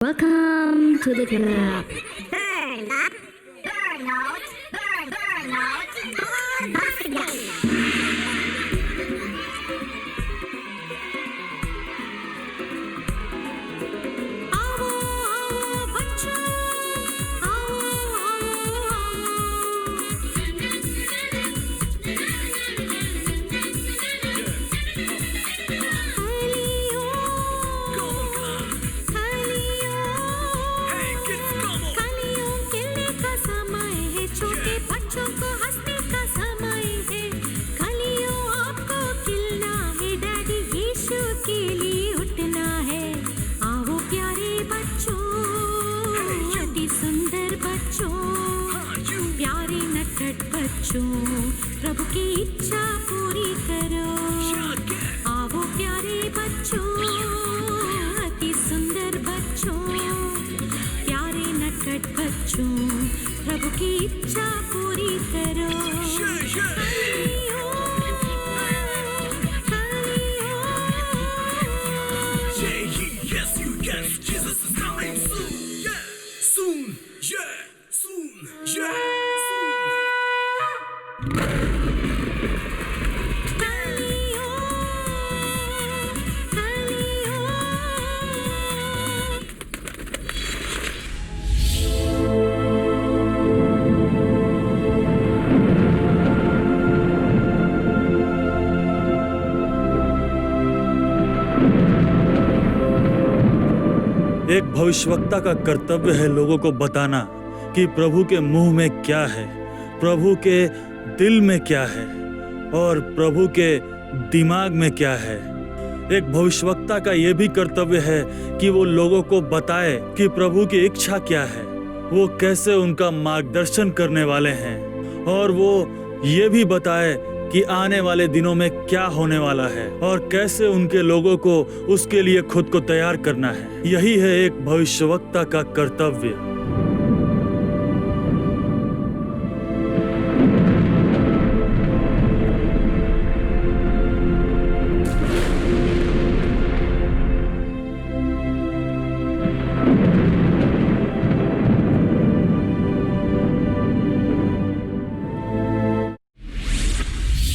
Welcome to the club. Burn up, burn out, burn out, on off again. आओ आओ बच्चों, खालियों खेलने का समय है, छोटे बच्चों को हंसने का समय है। खालियों आपको खिलना है, डैडी यीशु के लिए उठना है। आओ प्यारे बच्चों, अति सुंदर बच्चों, प्यारे नटखट बच्चों, प्रभु की इच्छा पूरी करो। आओ प्यारे बच्चों, अति सुंदर बच्चों, प्यारे नटखट बच्चों, प्रभु की इच्छा पूरी करो। खालियों, खालियों, Yes, you yes, Jesus is coming soon. Yeah, soon. Yeah, soon. Yeah, soon. खालियों, खालियों। एक भविष्यवक्ता का कर्तव्य है लोगों को बताना कि प्रभु के मुंह में क्या है, प्रभु के दिल में क्या है और प्रभु के दिमाग में क्या है। एक भविष्यवक्ता का यह भी कर्तव्य है कि वो लोगों को बताए कि प्रभु की इच्छा क्या है, वो कैसे उनका मार्गदर्शन करने वाले हैं और वो ये भी बताए कि आने वाले दिनों में क्या होने वाला है और कैसे उनके लोगों को उसके लिए खुद को तैयार करना है। यही है एक भविष्यवक्ता का कर्तव्य।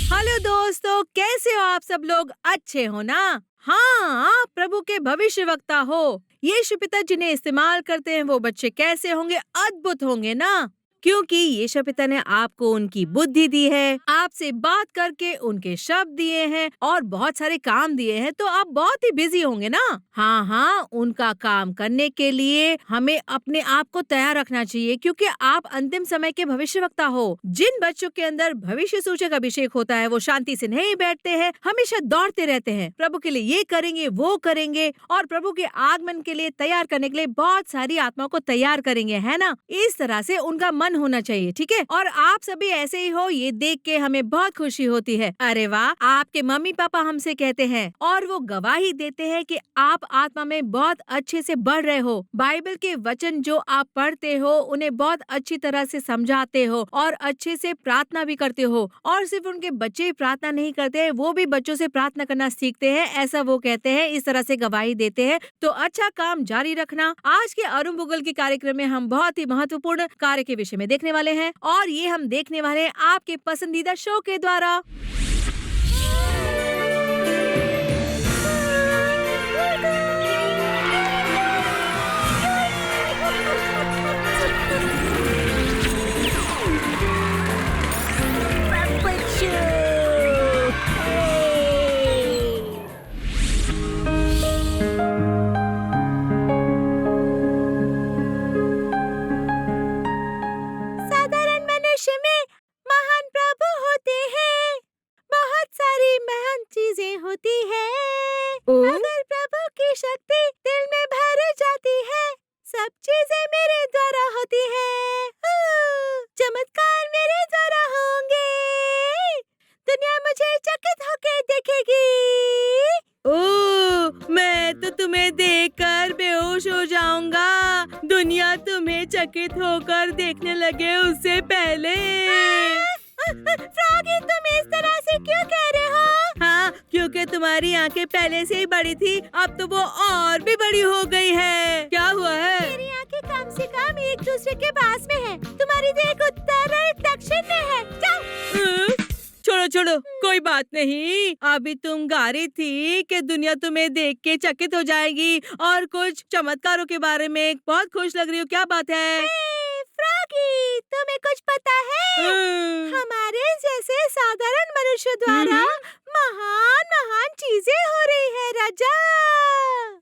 हेलो दोस्तों, कैसे हो आप सब लोग? अच्छे हो ना? हाँ, आप प्रभु के भविष्यवक्ता हो। यीशु पिता जिन्हें इस्तेमाल करते हैं वो बच्चे कैसे होंगे? अद्भुत होंगे ना, क्योंकि यीशु पिता ने आपको उनकी बुद्धि दी है, आपसे बात करके उनके शब्द दिए हैं और बहुत सारे काम दिए हैं, तो आप बहुत ही बिजी होंगे ना। हाँ, उनका काम करने के लिए हमें अपने आप को तैयार रखना चाहिए, क्योंकि आप अंतिम समय के भविष्यवक्ता हो। जिन बच्चों के अंदर भविष्य सूचक अभिषेक होता है वो शांति से नहीं बैठते हैं, हमेशा दौड़ते रहते हैं। प्रभु के लिए ये करेंगे, वो करेंगे और प्रभु के आगमन के लिए तैयार करने के लिए बहुत सारी आत्माओं को तैयार करेंगे, है ना। इस तरह से उनका मन होना चाहिए, ठीक है। और आप सभी ऐसे ही हो, ये देख के हमें बहुत खुशी होती है। अरे वाह, आपके मम्मी पापा हमसे कहते हैं और वो गवाही देते हैं कि आप आत्मा में बहुत अच्छे से बढ़ रहे हो। बाइबल के वचन जो आप पढ़ते हो उन्हें बहुत अच्छी तरह से समझाते हो और अच्छे से प्रार्थना भी करते हो। और सिर्फ उनके बच्चे ही प्रार्थना नहीं करते हैं, वो भी बच्चों से प्रार्थना करना सीखते हैं, ऐसा वो कहते हैं। इस तरह से गवाही देते हैं। तो अच्छा काम जारी रखना। आज के अरुण भूगोल के कार्यक्रम में हम बहुत ही महत्वपूर्ण कार्य के विषय में देखने वाले हैं और ये हम देखने वाले हैं आपके पसंदीदा शो के द्वारा। साधारण मनुष्य में महान प्रभु होते हैं, बहुत सारी महान चीजें होती है। अगर प्रभु की शक्ति दिल में भर जाती है, सब चीजें मेरे द्वारा होती है। चमत्कार मेरे द्वारा होंगे, दुनिया मुझे चकित होके देखेगी। ओह, मैं तो तुम्हें देखकर बेहोश हो जाऊंगा। दुनिया तुम्हें चकित होकर देखने लगे उससे पहले। फ्रॉगी, तुम इस तरह से क्यों कह रहे हो? हाँ, क्योंकि तुम्हारी आंखें पहले से ही बड़ी थी, अब तो वो और भी बड़ी हो गई है। क्या हुआ है? मेरी आंखें कम से कम एक दूसरे के पास में है। तुम्हारी तो एक उत्तर और एक दक्षिण में है। जाओ। छोड़ो छोड़ो, कोई बात नहीं। अभी तुम गा रही थी कि दुनिया तुम्हें देख के चकित हो जाएगी और कुछ चमत्कारों के बारे में बहुत खुश लग रही हो। क्या बात है? फ्रॉगी, तुम्हें कुछ पता है? हमारे जैसे साधारण मनुष्य द्वारा महान महान चीजें हो रही है राजा।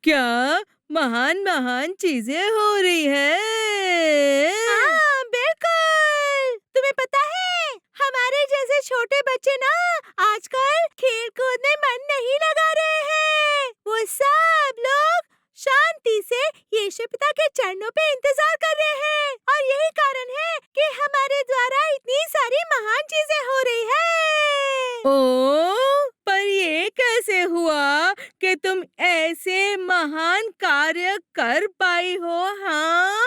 क्या महान महान चीजें हो रही है? हाँ बिल्कुल। तुम्हें पता है हमारे जैसे छोटे बच्चे ना आजकल खेल कूद में मन नहीं लगा रहे हैं। वो सब लोग शांति से यीशु पिता के चरणों पे इंतजार कर रहे हैं और यही कारण है कि हमारे द्वारा इतनी सारी महान चीजें हो रही है। ओ, पर ये कैसे हुआ कि तुम ऐसे महान कार्य कर पाई हो? हाँ,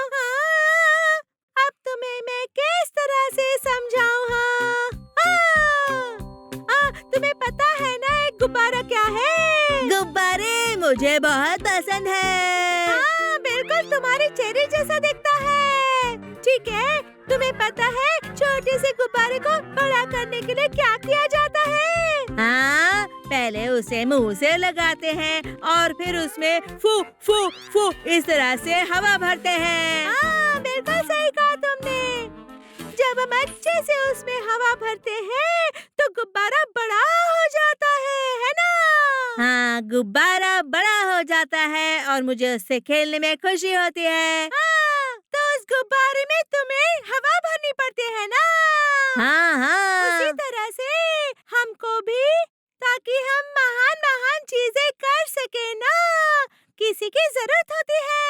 अब तुम्हें मैं किस तरह से समझाऊं? तुम्हें पता है ना एक गुब्बारा क्या है? गुब्बारे मुझे बहुत पसंद है। हाँ बिल्कुल, तुम्हारे चेहरे जैसा दिखता है। ठीक है, तुम्हें पता है छोटे से गुब्बारे को बड़ा करने के लिए क्या किया जाता है? हाँ, पहले उसे मुंह से लगाते हैं और फिर उसमें फू फू फू इस तरह से हवा भरते हैं। हाँ बिल्कुल सही कहा तुमने। जब हम अच्छे से उसमें हवा भरते हैं तो गुब्बारा बड़ा हो जाता है ना? हाँ, गुब्बारा बड़ा हो जाता है और मुझे उससे खेलने में खुशी होती है। हाँ, तो उस गुब्बारे में तुम्हें हवा भरनी पड़ती है ना? हाँ हाँ। उसी तरह से हमको भी, ताकि हम महान महान चीजें कर सके ना, किसी की जरूरत होती है।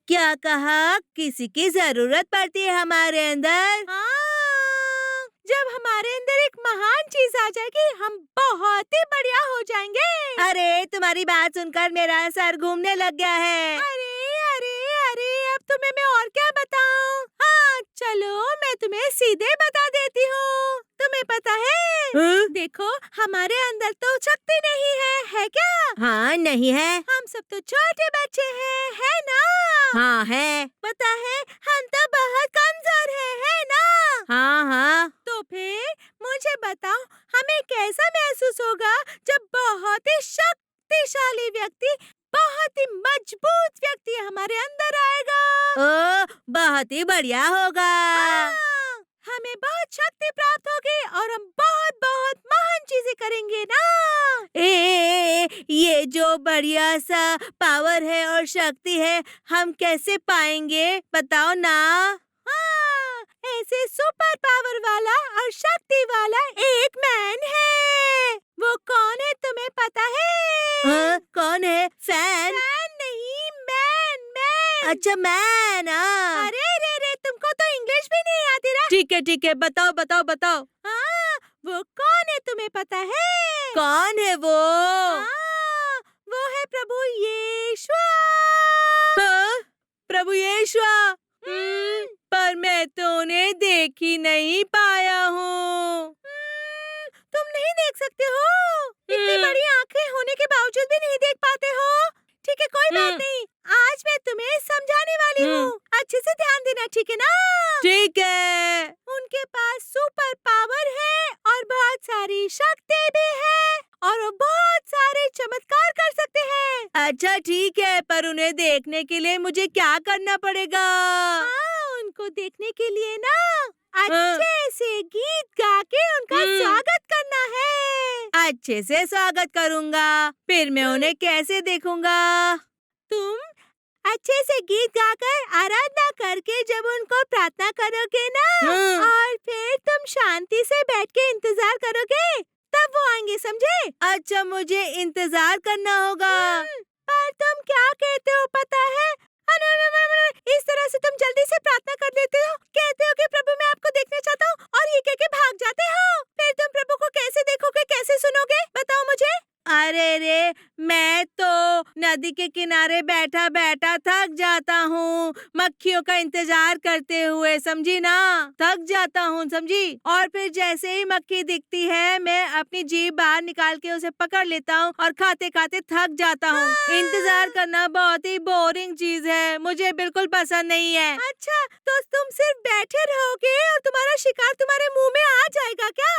क्या कहा? किसी की जरूरत पड़ती है हमारे अंदर? हाँ, जब हमारे अंदर एक महान चीज आ जाएगी हम बहुत ही बढ़िया हो जाएंगे। अरे, तुम्हारी बात सुनकर मेरा सर घूमने लग गया है। अरे अरे अरे, अब तुम्हें मैं और क्या बताऊं? हाँ चलो, मैं तुम्हें सीधे बता देती हूँ। तुम्हें पता है? देखो, हमारे अंदर तो शक्ति नहीं है क्या? हाँ, नहीं है। हम सब तो छोटे बच्चे हैं, है ना? हाँ है। पता है, हम तो बहुत कमजोर है ना? हाँ हाँ। तो फिर मुझे बताओ, हमें कैसा महसूस होगा जब बहुत ही शक्तिशाली व्यक्ति, बहुत ही मजबूत व्यक्ति हमारे अंदर आएगा? ओ, बहुत ही बढ़िया होगा। हमें बहुत शक्ति प्राप्त होगी और हम बहुत बहुत महान चीजें करेंगे ना। ये जो बढ़िया सा पावर है और शक्ति है, हम कैसे पाएंगे? बताओ ना। हाँ, ऐसे सुपर पावर वाला और शक्ति वाला एक मैन है। वो कौन है तुम्हें पता है? कौन है? फैन? फैन नहीं, मैन मैन। अच्छा, मैन। अरे रे रे, तुमको तो इंग्लिश भी नहीं आती ना? ठीक है, बताओ बताओ बताओ। हाँ, वो कौन है तुम्हें पता है? कौन है वो? हाँ, वो है प्रभु यीशु। हाँ, प्रभु यीशु। पर मैं तो उन्हें देख ही नहीं पाया हूँ। तुम नहीं देख सकते हो? इतनी बड़ी आंखें होने के बावजूद भी नहीं देख पाते हो? ठीक है, कोई बात नहीं। आज मैं तुम्हें समझाने वाली हूँ। अच्छे से ध्यान देना, ठीक है ना? ठीक है। उनके पास सुपर पावर है और बहुत सारी शक्ति भी है और वो बहुत सारे चमत्कार कर सकते हैं। अच्छा ठीक है, पर उन्हें देखने के लिए मुझे क्या करना पड़ेगा? हाँ, उनको देखने के लिए ना अच्छे से गीत गा के उनका स्वागत करना है। अच्छे से स्वागत करूँगा। फिर मैं उन्हें कैसे देखूँगा? तुम अच्छे से गीत गाकर आराधना करके जब उनको प्रार्थना करोगे ना, और फिर तुम शांति से बैठ के इंतजार करोगे, तब वो आएंगे, समझे? अच्छा, मुझे इंतजार करना होगा। पर तुम क्या कहते हो पता है? इस तरह से तुम जल्दी से प्रार्थना कर लेते हो, कहते हो कि प्रभु मैं आपको देखना चाहता हूँ, और ये कह के भाग जाते हो। फिर तुम प्रभु को कैसे देखोगे, कैसे सुनोगे? बताओ मुझे। अरे रे, मैं तो नदी के किनारे बैठा बैठा थक जाता हूँ मक्खियों का इंतजार करते हुए, समझी ना? थक जाता हूँ, समझी? और फिर जैसे ही मक्खी दिखती है मैं अपनी जीभ बाहर निकाल के उसे पकड़ लेता हूँ और खाते खाते थक जाता हूँ। इंतजार करना बहुत ही बोरिंग चीज है, मुझे बिल्कुल पसंद नहीं है। अच्छा, तो तुम सिर्फ बैठे रहोगे और तुम्हारा शिकार तुम्हारे मुंह में आ जाएगा क्या?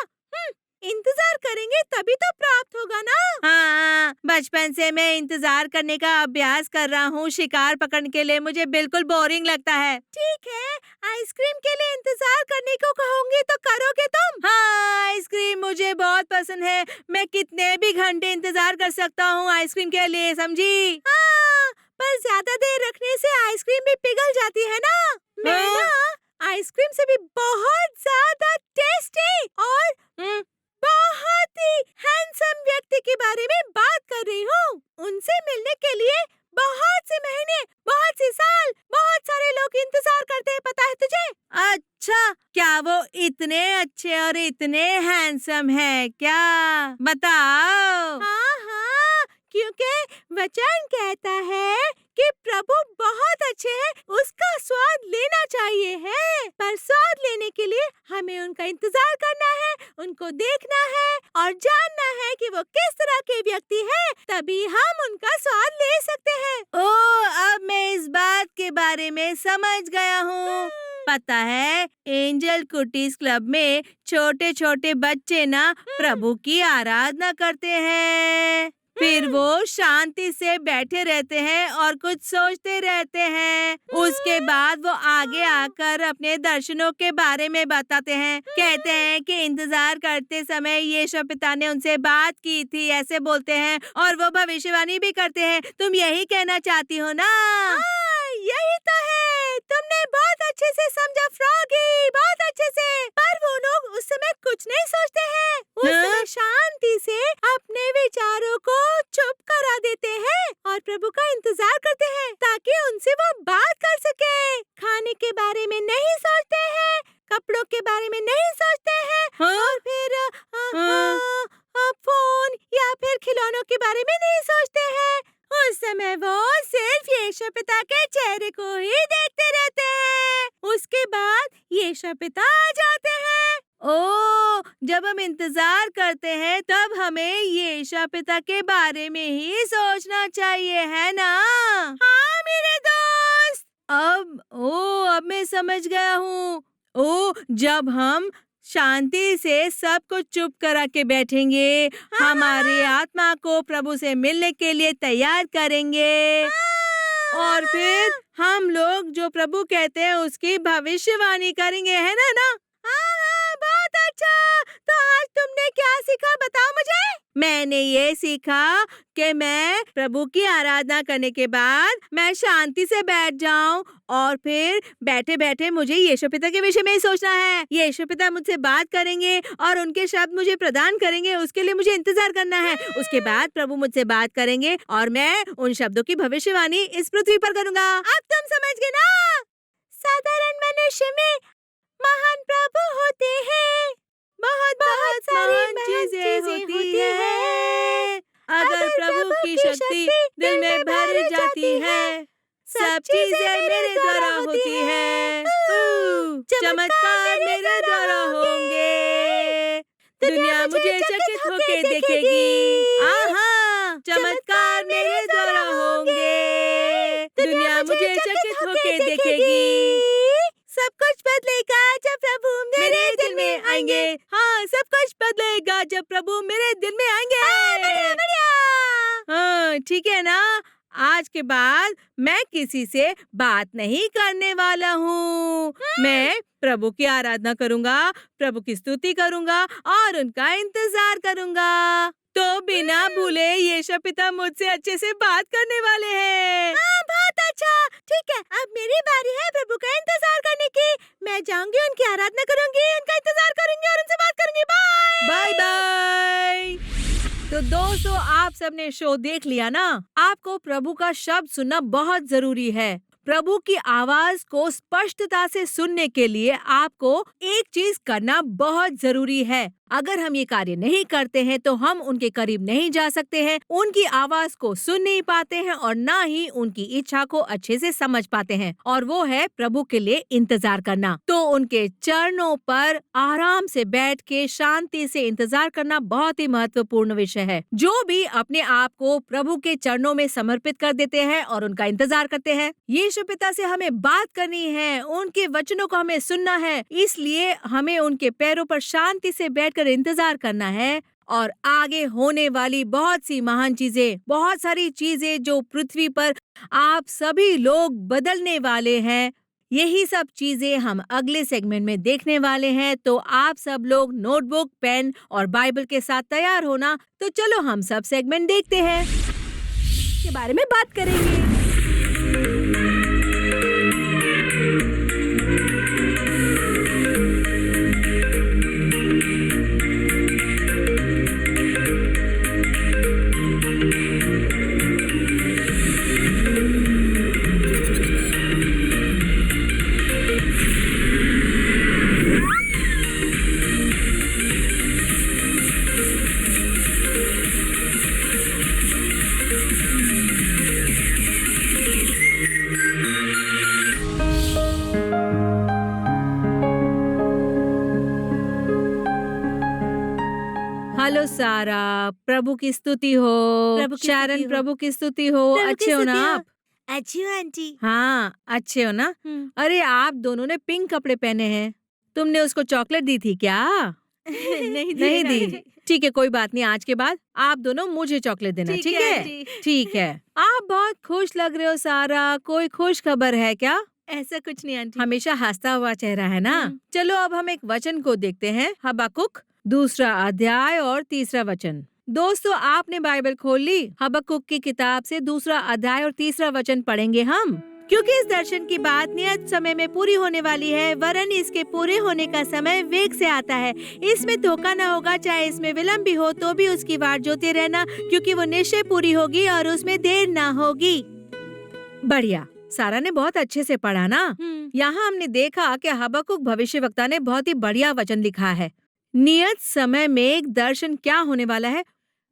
इंतजार करेंगे तभी तो प्राप्त होगा ना। हाँ, बचपन से मैं इंतजार करने का अभ्यास कर रहा हूँ शिकार पकड़ने के लिए, मुझे बिल्कुल बोरिंग लगता है। ठीक है, आइसक्रीम के लिए इंतजार करने को कहूँगी तो करोगे तुम? हाँ, आइसक्रीम मुझे बहुत पसंद है, मैं कितने भी घंटे इंतजार कर सकता हूँ आइसक्रीम के लिए, समझी? हाँ, पर ज्यादा देर रखने से आइसक्रीम भी पिघल जाती है ना। मैं हाँ? ना आइसक्रीम से भी बहुत ज्यादा टेस्टी और बहुत ही हैंडसम व्यक्ति के बारे में बात कर रही हूँ। उनसे मिलने के लिए बहुत से महीने, बहुत से साल, बहुत सारे लोग इंतजार करते हैं, पता है तुझे? अच्छा, क्या वो इतने अच्छे और इतने हैंडसम है क्या? बताओ। हाँ हाँ, क्योंकि वचन कहता है कि प्रभु बहुत अच्छे हैं, उसका स्वाद लेना चाहिए है। पर स्वाद लेने के लिए हमें उनका इंतजार करना है, उनको देखना है और जानना है कि वो किस तरह के व्यक्ति हैं, तभी हम उनका स्वाद ले सकते हैं। ओह, अब मैं इस बात के बारे में समझ गया हूँ। पता है, एंजल कुटीज क्लब में छोटे छोटे बच्चे ना प्रभु की आराधना करते हैं, फिर वो शांति से बैठे रहते हैं और कुछ सोचते रहते हैं। उसके बाद वो आगे आकर अपने दर्शनों के बारे में बताते हैं। कहते हैं कि इंतजार करते समय यीशु पिता ने उनसे बात की थी, ऐसे बोलते हैं, और वो भविष्यवाणी भी करते हैं। तुम यही कहना चाहती हो ना? यही तो है, तुमने बहुत अच्छे से समझा फ्रॉगी, बहुत अच्छे से। पर वो लोग उस समय कुछ नहीं सोचते हैं, उस समय शांति से अपने विचारों को चुप करा देते हैं और प्रभु का इंतजार करते हैं ताकि उनसे वो बात कर सके। खाने के बारे में नहीं सोचते हैं, कपड़ों के बारे में नहीं सोचते हैं, और फिर फोन या फिर खिलौनों के बारे में नहीं सोचते हैं। उस समय वो सिर्फ यीशु पिता के चेहरे को ही देखते रहते हैं। उसके बाद यीशु पिता आ जाते हैं। ओह, जब हम इंतजार करते हैं तब हमें यीशु पिता के बारे में ही सोचना चाहिए, है ना? हाँ मेरे दोस्त। अब मैं समझ गया हूँ। जब हम शांति से सब कुछ चुप करा के बैठेंगे, हमारे आत्मा को प्रभु से मिलने के लिए तैयार करेंगे, और फिर हम लोग जो प्रभु कहते हैं उसकी भविष्यवाणी करेंगे, है ना? हाँ, बहुत अच्छा। तो आज तुमने क्या सीखा, बताओ मुझे। मैंने ये सीखा कि मैं प्रभु की आराधना करने के बाद मैं शांति से बैठ जाऊं, और फिर बैठे बैठे मुझे यीशु पिता के विषय में ही सोचना है। यीशु पिता मुझसे बात करेंगे और उनके शब्द मुझे प्रदान करेंगे, उसके लिए मुझे इंतजार करना है। उसके बाद प्रभु मुझसे बात करेंगे और मैं उन शब्दों की भविष्यवाणी इस पृथ्वी पर करूँगा। अब तुम समझ गए ना? साधारण मनुष्य में महान प्रभु होते हैं, बहुत बहुत सारी चीजें होती हैं। अगर प्रभु की शक्ति दिल में भर जाती है, सब चीजें मेरे द्वारा होती है। चमत्कार मेरे द्वारा होंगे, दुनिया मुझे चकित होके देखेगी। आहा, चमत्कार मेरे द्वारा होंगे, दुनिया मुझे चकित होके देखेगी। सब कुछ बदलेगा जब प्रभु मेरे दिल में आएंगे। हाँ, सब कुछ बदलेगा जब प्रभु मेरे दिल में आएंगे। बढ़िया। हाँ, ठीक है ना? आज के बाद मैं किसी से बात नहीं करने वाला हूँ। मैं प्रभु की आराधना करूँगा, प्रभु की स्तुति करूँगा और उनका इंतजार करूँगा। तो बिना भूले यीशु पिता मुझसे अच्छे से बात करने वाले हैं। हाँ, बहुत अच्छा। ठीक है, अब मेरी बारी है प्रभु का इंतजार करने की। मैं जाऊंगी, उनकी आराधना करूंगी, उनका इंतजार करूंगी और उनसे बात करूंगी। Bye bye bye. तो दोस्तों, आप सबने शो देख लिया ना? आपको प्रभु का शब्द सुनना बहुत जरूरी है। प्रभु की आवाज को स्पष्टता से सुनने के लिए आपको एक चीज करना बहुत जरूरी है, अगर हम ये कार्य नहीं करते हैं तो हम उनके करीब नहीं जा सकते हैं, उनकी आवाज को सुन नहीं पाते हैं और ना ही उनकी इच्छा को अच्छे से समझ पाते हैं। और वो है प्रभु के लिए इंतजार करना। तो उनके चरणों पर आराम से बैठ के शांति से इंतजार करना बहुत ही महत्वपूर्ण विषय है। जो भी अपने आप को प्रभु के चरणों में समर्पित कर देते हैं और उनका इंतजार करते हैं, यीशु पिता से हमें बात करनी है, उनके वचनों को हमें सुनना है, इसलिए हमें उनके पैरों पर शांति से बैठकर इंतजार करना है। और आगे होने वाली बहुत सी महान चीजें, बहुत सारी चीजें जो पृथ्वी पर आप सभी लोग बदलने वाले हैं, यही सब चीजें हम अगले सेगमेंट में देखने वाले हैं। तो आप सब लोग नोटबुक, पेन और बाइबल के साथ तैयार होना। तो चलो हम सब सेगमेंट देखते हैं, के बारे में बात करेंगे। हेलो सारा, प्रभु की स्तुति हो। प्रभु की शारन, स्तुति हो। प्रभु की स्तुति हो। प्रभु की अच्छे हो ना स्तुति हो। आप? अच्छी हो आंटी। हाँ, अच्छे हो ना? अरे आप दोनों ने पिंक कपड़े पहने हैं, तुमने उसको चॉकलेट दी थी क्या? नहीं दी। ठीक है, कोई बात नहीं, आज के बाद आप दोनों मुझे चॉकलेट देना, ठीक है? ठीक है। आप बहुत खुश लग रहे हो सारा, कोई खुश खबर है क्या? ऐसा कुछ नहीं आंटी। हमेशा हंसता हुआ चेहरा है ना? चलो अब हम एक वचन को देखते हैं, हबक्कुक 2 अध्याय और 3 वचन। दोस्तों, आपने बाइबल खोल ली? हबक्कुक की किताब से 2 अध्याय और 3 वचन पढ़ेंगे हम। क्योंकि इस दर्शन की बात नियत समय में पूरी होने वाली है, वरन इसके पूरे होने का समय वेग से आता है। इसमें धोखा न होगा, चाहे इसमें विलंब भी हो तो भी उसकी वाट जोते रहना, क्योंकि वो निश्चय पूरी होगी और उसमें देर न होगी। बढ़िया, सारा ने बहुत अच्छे से पढ़ा ना? यहाँ हमने देखा कि हबक्कुक भविष्यवक्ता ने बहुत ही बढ़िया वचन लिखा है। नियत समय में एक दर्शन क्या होने वाला है?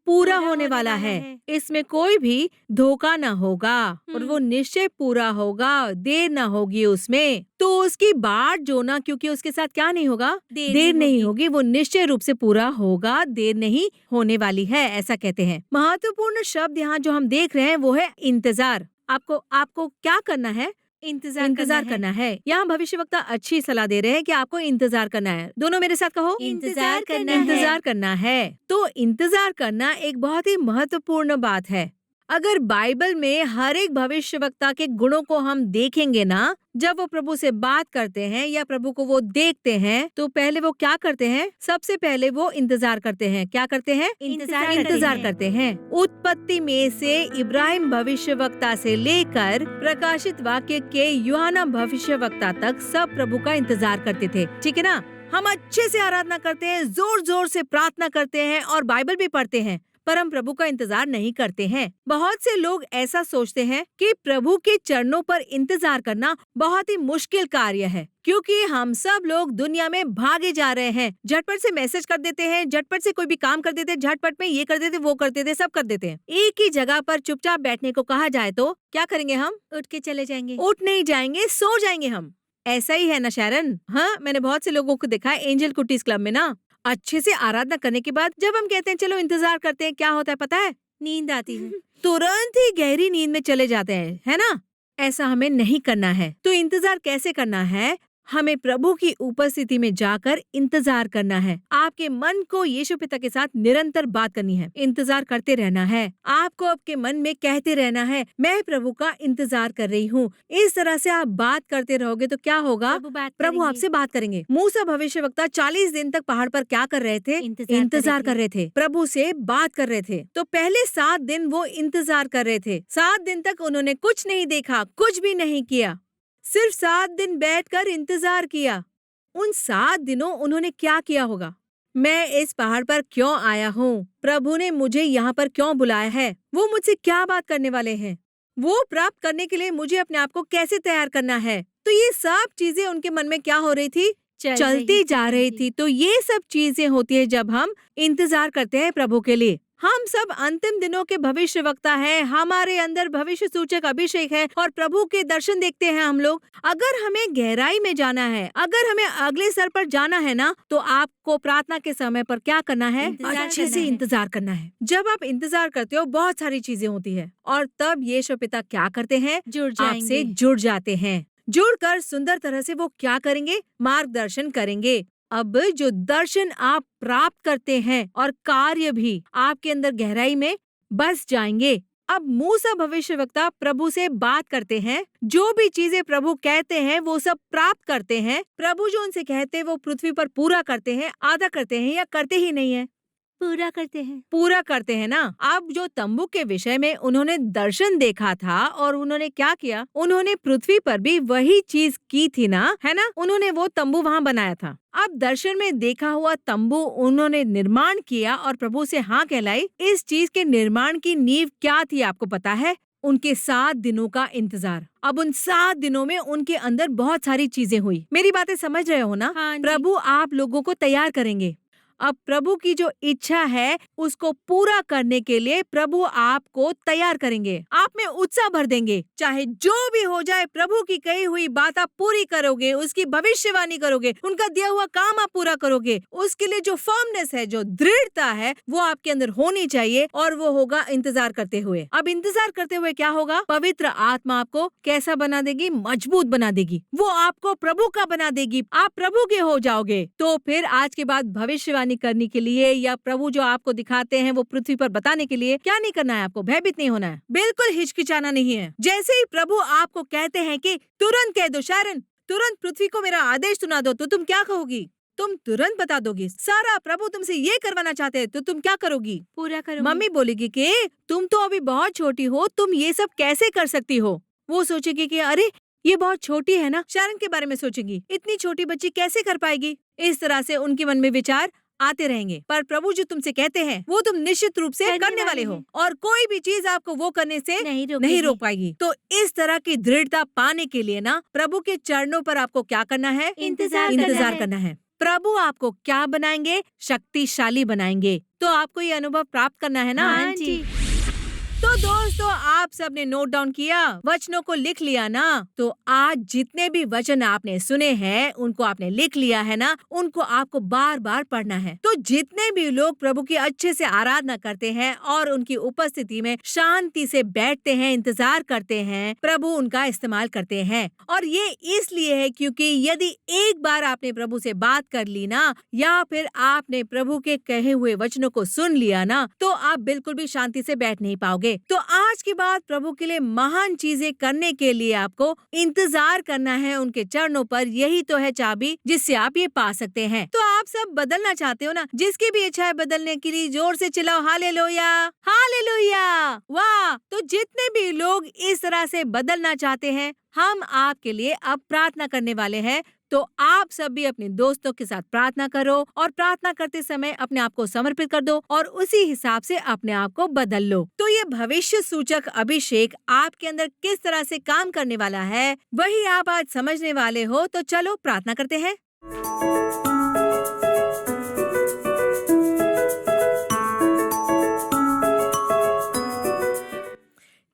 पूरा होने वाला है। इसमें कोई भी धोखा न होगा और वो निश्चय पूरा होगा, देर न होगी उसमें। तो उसकी बाट जो ना, क्योंकि उसके साथ क्या नहीं होगा? देर नहीं होगी। वो निश्चय रूप से पूरा होगा, देर नहीं होने वाली है, ऐसा कहते हैं। महत्वपूर्ण शब्द यहाँ जो हम देख रहे हैं वो है इंतजार। आपको क्या करना है? इंतजार करना है। यहाँ भविष्यवक्ता अच्छी सलाह दे रहे हैं कि आपको इंतजार करना है। दोनों मेरे साथ कहो, इंतजार करना है। इंतजार करना है। तो इंतजार करना एक बहुत ही महत्वपूर्ण बात है। अगर बाइबल में हर एक भविष्यवक्ता के गुणों को हम देखेंगे ना, जब वो प्रभु से बात करते हैं या प्रभु को वो देखते हैं, तो पहले वो क्या करते हैं? सबसे पहले वो इंतजार करते हैं। क्या करते हैं? इंतजार करते हैं। उत्पत्ति में से इब्राहिम भविष्यवक्ता से लेकर प्रकाशित वाक्य के यूहन्ना भविष्यवक्ता तक सब प्रभु का इंतजार करते थे, ठीक है ना? हम अच्छे से आराधना करते हैं, जोर जोर से प्रार्थना करते हैं और बाइबल भी पढ़ते हैं, पर हम प्रभु का इंतजार नहीं करते हैं। बहुत से लोग ऐसा सोचते हैं कि प्रभु के चरणों पर इंतजार करना बहुत ही मुश्किल कार्य है, क्योंकि हम सब लोग दुनिया में भागे जा रहे हैं। झटपट से मैसेज कर देते हैं, झटपट से कोई भी काम कर देते हैं, झटपट में ये कर देते, वो कर देते, सब कर देते हैं। एक ही जगह पर चुपचाप बैठने को कहा जाए तो क्या करेंगे हम? उठ के चले जाएंगे। उठ नहीं जाएंगे, सो जाएंगे हम। ऐसा ही है ना शारन? हाँ, मैंने बहुत से लोगों को देखा है एंजल कुटीज क्लब में ना, अच्छे से आराधना करने के बाद जब हम कहते हैं चलो इंतजार करते हैं, क्या होता है पता है? नींद आती है। तुरंत ही गहरी नींद में चले जाते हैं, है ना? ऐसा हमें नहीं करना है। तो इंतजार कैसे करना है? हमें प्रभु की उपस्थिति में जाकर इंतजार करना है। आपके मन को यीशु पिता के साथ निरंतर बात करनी है, इंतजार करते रहना है। आपको आपके मन में कहते रहना है, मैं प्रभु का इंतजार कर रही हूँ। इस तरह से आप बात करते रहोगे तो क्या होगा? प्रभु आपसे बात करेंगे। मूसा भविष्यवक्ता 40 दिन तक पहाड़ पर क्या कर रहे थे? इंतजार कर रहे थे, प्रभु से बात कर रहे थे। तो पहले 7 दिन वो इंतजार कर रहे थे। 7 दिन तक उन्होंने कुछ नहीं देखा, कुछ भी नहीं किया, सिर्फ 7 दिन बैठकर इंतजार किया। उन 7 दिनों उन्होंने क्या किया होगा? मैं इस पहाड़ पर क्यों आया हूँ? प्रभु ने मुझे यहाँ पर क्यों बुलाया है? वो मुझसे क्या बात करने वाले हैं? वो प्राप्त करने के लिए मुझे अपने आप को कैसे तैयार करना है? तो ये सब चीजें उनके मन में क्या हो रही थी? चलती जा रही थी। तो ये सब चीजें होती है जब हम इंतजार करते हैं प्रभु के लिए। हम सब अंतिम दिनों के भविष्यवक्ता हैं, हमारे अंदर भविष्य सूचक अभिषेक है और प्रभु के दर्शन देखते हैं हम लोग। अगर हमें गहराई में जाना है, अगर हमें अगले स्तर पर जाना है ना, तो आपको प्रार्थना के समय पर क्या करना है? अच्छे से इंतजार करना है। जब आप इंतजार करते हो बहुत सारी चीजें होती है और तब यीशु पिता क्या करते हैं? आपसे जुड़ जाते हैं। जुड़कर सुंदर तरह से वो क्या करेंगे? मार्गदर्शन करेंगे। अब जो दर्शन आप प्राप्त करते हैं और कार्य भी आपके अंदर गहराई में बस जाएंगे। अब मूसा भविष्यवक्ता प्रभु से बात करते हैं, जो भी चीजें प्रभु कहते हैं वो सब प्राप्त करते हैं। प्रभु जो उनसे कहते हैं वो पृथ्वी पर पूरा करते हैं, आधा करते हैं या करते ही नहीं है? पूरा करते हैं ना। अब जो तंबू के विषय में उन्होंने दर्शन देखा था और उन्होंने क्या किया? उन्होंने पृथ्वी पर भी वही चीज की थी ना, है ना? उन्होंने वो तंबू वहाँ बनाया था। अब दर्शन में देखा हुआ तंबू उन्होंने निर्माण किया और प्रभु से हाँ कहलाई। इस चीज के निर्माण की नींव क्या थी आपको पता है? उनके 7 दिनों का इंतजार। अब उन 7 दिनों में उनके अंदर बहुत सारी चीजें हुई। मेरी बातें समझ रहे हो ना? हाँ जी। प्रभु आप लोगों को तैयार करेंगे। अब प्रभु की जो इच्छा है उसको पूरा करने के लिए प्रभु आपको तैयार करेंगे, आप में उत्साह भर देंगे। चाहे जो भी हो जाए, प्रभु की कही हुई बात आप पूरी करोगे, उसकी भविष्यवाणी करोगे, उनका दिया हुआ काम आप पूरा करोगे। उसके लिए जो फर्मनेस है, जो दृढ़ता है, वो आपके अंदर होनी चाहिए और वो होगा इंतजार करते हुए। अब इंतजार करते हुए क्या होगा? पवित्र आत्मा आपको कैसा बना देगी? मजबूत बना देगी। वो आपको प्रभु का बना देगी, आप प्रभु के हो जाओगे। तो फिर आज के बाद भविष्यवाणी करने के लिए या प्रभु जो आपको दिखाते हैं वो पृथ्वी पर बताने के लिए क्या नहीं करना है? आपको भयभीत नहीं होना है, बिल्कुल हिचकिचाना नहीं है। जैसे ही प्रभु आपको कहते हैं कि तुरंत कह दो शारन, तुरंत पृथ्वी को मेरा आदेश सुना दो, तो तुम क्या कहोगी? तुम तुरंत बता दोगी। सारा, प्रभु तुमसे ये करवाना चाहते हैं, तो तुम क्या करोगी? पूरा करो। मम्मी बोलेगी कि तुम तो अभी बहुत छोटी हो, तुम ये सब कैसे कर सकती हो? वो सोचेगी कि अरे ये बहुत छोटी है ना, शारन के बारे में सोचेगी, इतनी छोटी बच्ची कैसे कर पाएगी? इस तरह से उनके मन में विचार आते रहेंगे। पर प्रभु जो तुमसे कहते हैं वो तुम निश्चित रूप से करने वाले हो और कोई भी चीज आपको वो करने से नहीं रोक पाएगी। तो इस तरह की दृढ़ता पाने के लिए ना, प्रभु के चरणों पर आपको क्या करना है? इंतजार करना है। प्रभु आपको क्या बनाएंगे? शक्तिशाली बनाएंगे। तो आपको ये अनुभव प्राप्त करना है ना? हाँ जी। तो दोस्तों, आप सबने नोट डाउन किया, वचनों को लिख लिया ना? तो आज जितने भी वचन आपने सुने हैं उनको आपने लिख लिया है ना? उनको आपको बार बार पढ़ना है। तो जितने भी लोग प्रभु की अच्छे से आराधना करते हैं और उनकी उपस्थिति में शांति से बैठते हैं, इंतजार करते हैं, प्रभु उनका इस्तेमाल करते हैं। और ये इसलिए है क्योंकि यदि एक बार आपने प्रभु से बात कर ली ना, या फिर आपने प्रभु के कहे हुए वचनों को सुन लिया ना, तो आप बिल्कुल भी शांति से बैठ नहीं पाओगे। तो आज के बाद प्रभु के लिए महान चीजें करने के लिए आपको इंतजार करना है उनके चरणों पर। यही तो है चाबी जिससे आप ये पा सकते हैं। तो आप सब बदलना चाहते हो ना? जिसकी भी इच्छा है बदलने के लिए जोर से चिल्लाओ हालेलुया, हालेलुया। वाह! तो जितने भी लोग इस तरह से बदलना चाहते हैं, हम आपके लिए अब प्रार्थना करने वाले हैं। तो आप सब भी अपने दोस्तों के साथ प्रार्थना करो और प्रार्थना करते समय अपने आप को समर्पित कर दो और उसी हिसाब से अपने आप को बदल लो। तो ये भविष्य सूचक अभिषेक आपके अंदर किस तरह से काम करने वाला है, वही आप आज समझने वाले हो। तो चलो प्रार्थना करते हैं।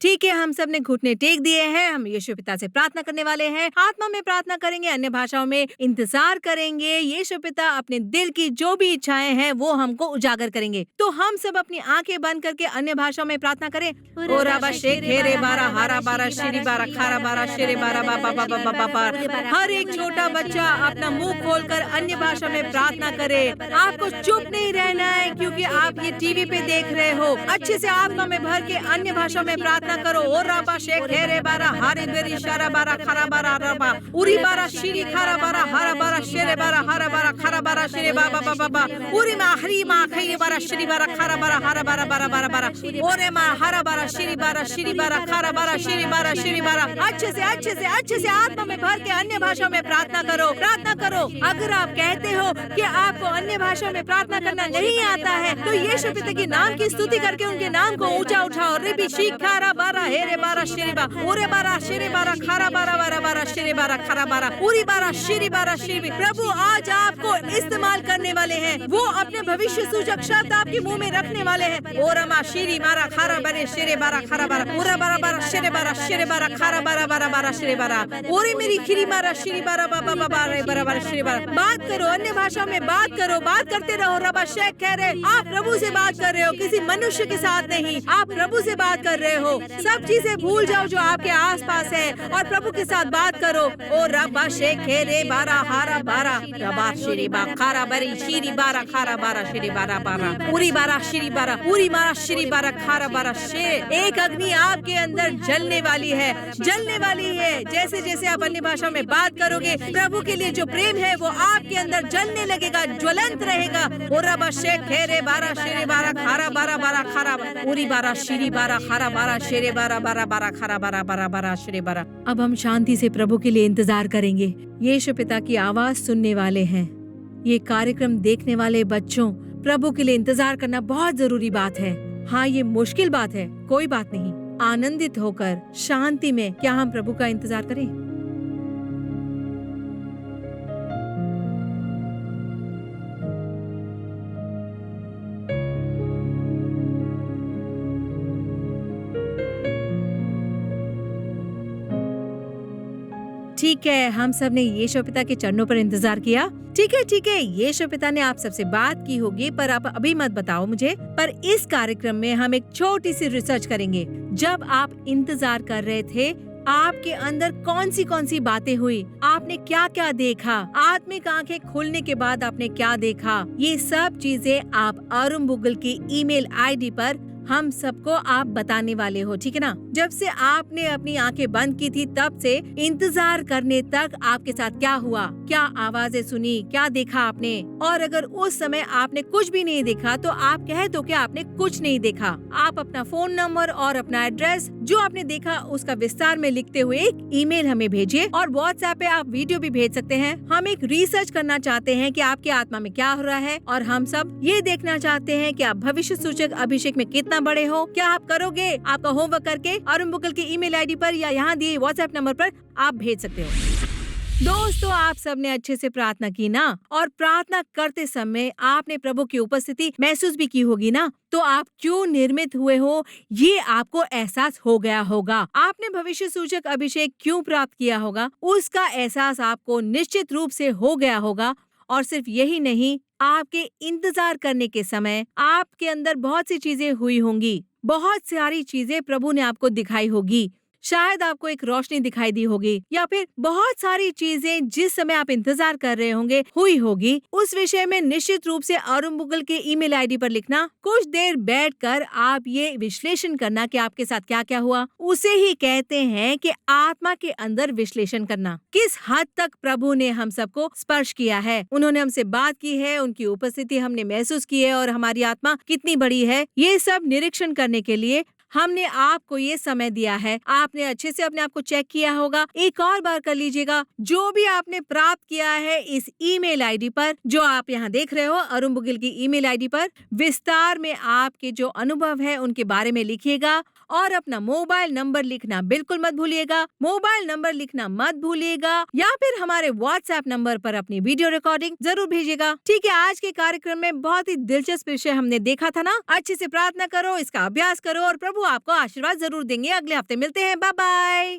ठीक है, हम सब ने घुटने टेक दिए हैं। हम यीशु पिता से प्रार्थना करने वाले हैं। आत्मा में प्रार्थना करेंगे, अन्य भाषाओं में इंतजार करेंगे। यीशु पिता अपने दिल की जो भी इच्छाएं हैं वो हमको उजागर करेंगे। तो हम सब अपनी आंखें बंद करके अन्य भाषाओं में प्रार्थना करें। ओरा बा शेख हेरे बारा हारा बारा शेरी बारा खारा बारा शेरे बारा बाबा बाबा बाबा बाबा। हर एक छोटा बच्चा अपना मुंह खोलकर अन्य भाषा में प्रार्थना करे। आपको चुप नहीं रहना है क्योंकि आप ये टीवी पे देख रहे हो। अच्छे से आत्मा में भर के अन्य भाषा में प्रार्थना करो। ओ राबा शेख हेरे बारा हारे बेरी शारा बारा खरा बारा रबा उरी बारा शिरी खरा बारा हरा बारा शेरे बारा हरा बारा खरा बारा शेरे बाबा बाबा बाबा उरी मा हरी मा खई बारा श्री बारा खरा बारा हरा बारा बारा बारा बारा ओरे मा हरा बारा श्री बारा खरा बारा श्री बारा। अच्छे से आत्मा में भर के अन्य भाषाओं में प्रार्थना करो। अगर आप कहते हो कि आपको अन्य भाषा में प्रार्थना करना नहीं आता है, तो यीशु पिता के नाम की स्तुति करके उनके नाम को ऊंचा उठाओ। रिबी शी खारा बारा हेरे बारा शेरे बा ओरे बारा शेरे बारा खारा बारा बारा बारा शेरे बारा खरा बारा उरी बारा शेरी बारा शेरी। प्रभु आज आपको इस्तेमाल करने वाले हैं, वो अपने भविष्य सूचक शब्द आपके मुंह में रखने वाले हैं। ओरमा शेरी बारा खरा बरे शेरे बारा खरा बारा उरा बारा बारा शेरे बारा खरा बारा बारा बारा शेरे बारा ओरी मेरी खिरी मारा शेरी बारा बाबा बाबा रे बारा बारा शेरे बारा। बात करो, अन्य भाषा में बात करो, बात करते रहो। रबा शेख कह रहे आप प्रभु से बात कर रहे हो, किसी मनुष्य के साथ नहीं, आप प्रभु से बात कर रहे हो। सब चीजें भूल जाओ जो आपके आसपास है और प्रभु के साथ बात करो। ओ रबा शेख रे बारा हारा बारा रबा शेरी बा खारा बरी शीरी बारा खारा बारा शेरी बारा बारा उरी बारा शेरी बारा उरी मारा शेरी बारा खारा बारा शे। एक अग्नि आपके अंदर जलने वाली है, जलने वाली है। जैसे जैसे आप अन्य भाषा में बात करोगे, प्रभु के लिए जो प्रेम है वो आपके अंदर जलने लगेगा, ज्वलंत रहेगा। ओ रबा शेख रे बारा शेरे बारा खारा बारा बारा खारा उरी बारा शीरी बारा खारा बारा शेरे बारा बारा बारा खारा बारा बारा बारा शेरे बारा। अब हम शांति से प्रभु के लिए इंतजार करेंगे। यीशु पिता की आवाज सुनने वाले हैं। ये कार्यक्रम देखने वाले बच्चों, प्रभु के लिए इंतजार करना बहुत जरूरी बात है। हाँ, ये मुश्किल बात है, कोई बात नहीं। आनंदित होकर शांति में क्या हम प्रभु का इंतजार करें? ठीक है, हम सब ने यीशु पिता के चरणों पर इंतजार किया। ठीक है, यीशु पिता ने आप सबसे बात की होगी, पर आप अभी मत बताओ मुझे। पर इस कार्यक्रम में हम एक छोटी सी रिसर्च करेंगे। जब आप इंतजार कर रहे थे, आपके अंदर कौन सी बातें हुई, आपने क्या क्या देखा, आत्मिक आंखें खुलने के बाद आपने क्या देखा, ये सब चीजें आप अरुण बुगल की ईमेल आईडी पर हम सबको आप बताने वाले हो, ठीक है ना। जब से आपने अपनी आंखें बंद की थी तब से इंतजार करने तक आपके साथ क्या हुआ, क्या आवाजें सुनी, क्या देखा आपने। और अगर उस समय आपने कुछ भी नहीं देखा तो आप कह दो कि आपने कुछ नहीं देखा। आप अपना फोन नंबर और अपना एड्रेस जो आपने देखा उसका विस्तार में लिखते हुए एक ईमेल हमें भेजिए, और व्हाट्सएप पे आप वीडियो भी भेज सकते हैं। हम एक रिसर्च करना चाहते हैं कि आपके आत्मा में क्या हो रहा है, और हम सब ये देखना चाहते हैं कि आप भविष्य सूचक अभिषेक में कितना बड़े हो। क्या आप करोगे? आपका होमवर्क करके अरुण बुगल की ईमेल आईडी पर या यहाँ दिए व्हाट्सएप नंबर पर आप भेज सकते हो। दोस्तों, आप सबने अच्छे से प्रार्थना की ना, और प्रार्थना करते समय आपने प्रभु की उपस्थिति महसूस भी की होगी ना। तो आप क्यों निर्मित हुए हो ये आपको एहसास हो गया होगा। आपने भविष्य सूचक अभिषेक क्यों प्राप्त किया होगा उसका एहसास आपको निश्चित रूप से हो गया होगा। और सिर्फ यही नहीं, आपके इंतजार करने के समय आपके अंदर बहुत सी चीजें हुई होंगी, बहुत सारी चीजें प्रभु ने आपको दिखाई होगी। शायद आपको एक रोशनी दिखाई दी होगी, या फिर बहुत सारी चीजें जिस समय आप इंतजार कर रहे होंगे हुई होगी। उस विषय में निश्चित रूप से अरुण बुगल के ईमेल आईडी पर लिखना। कुछ देर बैठकर आप ये विश्लेषण करना कि आपके साथ क्या क्या हुआ। उसे ही कहते हैं कि आत्मा के अंदर विश्लेषण करना। किस हद तक प्रभु ने हम सबको स्पर्श किया है, उन्होंने हमसे बात की है, उनकी उपस्थिति हमने महसूस की है, और हमारी आत्मा कितनी बड़ी है, ये सब निरीक्षण करने के लिए हमने आपको ये समय दिया है। आपने अच्छे से अपने आप को चेक किया होगा। एक और बार कर लीजिएगा। जो भी आपने प्राप्त किया है इस ईमेल आईडी पर जो आप यहाँ देख रहे हो, अरुण बुगल की ईमेल आईडी पर विस्तार में आपके जो अनुभव है उनके बारे में लिखिएगा, और अपना मोबाइल नंबर लिखना बिल्कुल मत भूलिएगा। मोबाइल नंबर लिखना मत भूलिएगा, या फिर हमारे व्हाट्सएप नंबर पर अपनी वीडियो रिकॉर्डिंग जरूर भेजिएगा। ठीक है, आज के कार्यक्रम में बहुत ही दिलचस्प विषय हमने देखा था ना। अच्छे से प्रार्थना करो, इसका अभ्यास करो, और प्रभु आपको आशीर्वाद जरूर देंगे। अगले हफ्ते मिलते हैं। Bye bye.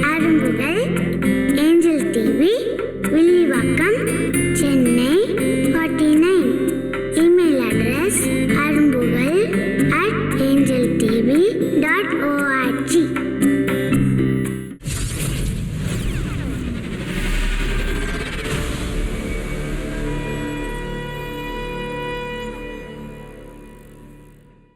Arum Bugal, Angel TV, Willy Wakam,